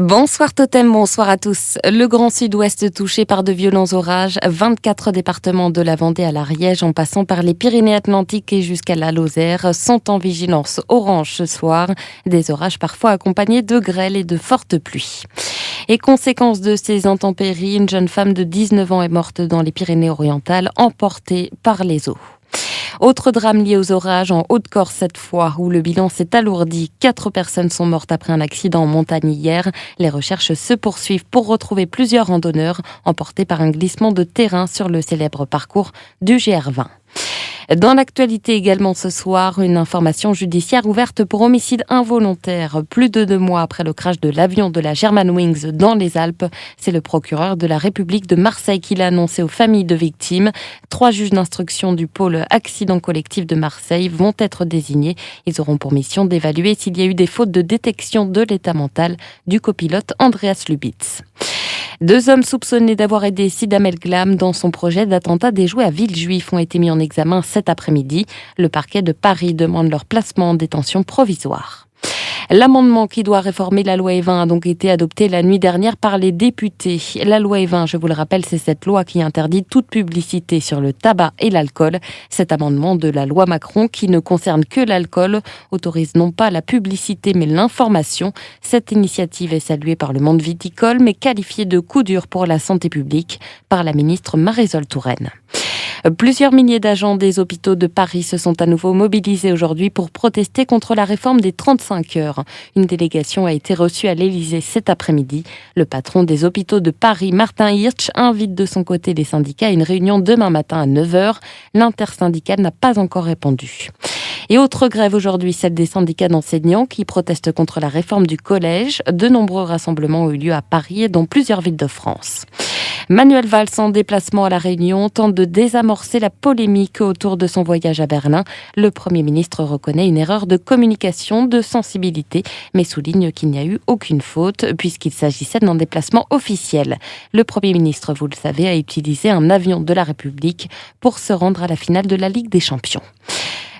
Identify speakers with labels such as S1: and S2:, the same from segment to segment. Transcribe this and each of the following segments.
S1: Bonsoir Totem, bonsoir à tous. Le Grand Sud-Ouest touché par de violents orages, 24 départements de la Vendée à l'Ariège en passant par les Pyrénées-Atlantiques et jusqu'à la Lozère sont en vigilance orange ce soir. Des orages parfois accompagnés de grêle et de fortes pluies. Et conséquence de ces intempéries, une jeune femme de 19 ans est morte dans les Pyrénées-Orientales, emportée par les eaux. Autre drame lié aux orages en Haute-Corse cette fois, où le bilan s'est alourdi. 4 personnes sont mortes après un accident en montagne hier. Les recherches se poursuivent pour retrouver plusieurs randonneurs emportés par un glissement de terrain sur le célèbre parcours du GR20. Dans l'actualité également ce soir, une information judiciaire ouverte pour homicide involontaire. Plus de 2 mois après le crash de l'avion de la Germanwings dans les Alpes, c'est le procureur de la République de Marseille qui l'a annoncé aux familles de victimes. 3 juges d'instruction du pôle accident collectif de Marseille vont être désignés. Ils auront pour mission d'évaluer s'il y a eu des fautes de détection de l'état mental du copilote Andreas Lubitz. 2 hommes soupçonnés d'avoir aidé Sid Amelglam dans son projet d'attentat déjoué à Villejuif ont été mis en examen cet après-midi. Le parquet de Paris demande leur placement en détention provisoire. L'amendement qui doit réformer la loi Évin a donc été adopté la nuit dernière par les députés. La loi Évin, je vous le rappelle, c'est cette loi qui interdit toute publicité sur le tabac et l'alcool. Cet amendement de la loi Macron, qui ne concerne que l'alcool, autorise non pas la publicité mais l'information. Cette initiative est saluée par le monde viticole mais qualifiée de coup dur pour la santé publique par la ministre Marisol Touraine. Plusieurs milliers d'agents des hôpitaux de Paris se sont à nouveau mobilisés aujourd'hui pour protester contre la réforme des 35 heures. Une délégation a été reçue à l'Élysée cet après-midi. Le patron des hôpitaux de Paris, Martin Hirsch, invite de son côté les syndicats à une réunion demain matin à 9h. L'intersyndicale n'a pas encore répondu. Et autre grève aujourd'hui, celle des syndicats d'enseignants qui protestent contre la réforme du collège. De nombreux rassemblements ont eu lieu à Paris et dans plusieurs villes de France. Manuel Valls, en déplacement à La Réunion, tente de désamorcer la polémique autour de son voyage à Berlin. Le Premier ministre reconnaît une erreur de communication, de sensibilité, mais souligne qu'il n'y a eu aucune faute puisqu'il s'agissait d'un déplacement officiel. Le Premier ministre, vous le savez, a utilisé un avion de la République pour se rendre à la finale de la Ligue des Champions.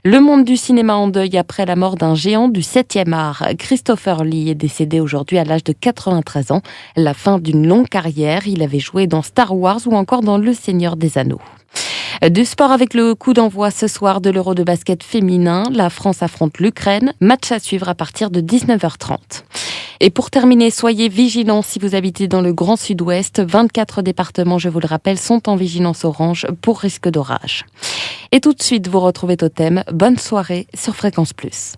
S1: Le monde du cinéma en deuil après la mort d'un géant du 7e art. Christopher Lee est décédé aujourd'hui à l'âge de 93 ans. La fin d'une longue carrière, il avait joué dans Star Wars ou encore dans Le Seigneur des Anneaux. Du sport avec le coup d'envoi ce soir de l'Euro de basket féminin. La France affronte l'Ukraine. Match à suivre à partir de 19h30. Et pour terminer, soyez vigilants si vous habitez dans le Grand Sud-Ouest. 24 départements, je vous le rappelle, sont en vigilance orange pour risque d'orage. Et tout de suite, vous retrouvez Totem. Bonne soirée sur Fréquence Plus.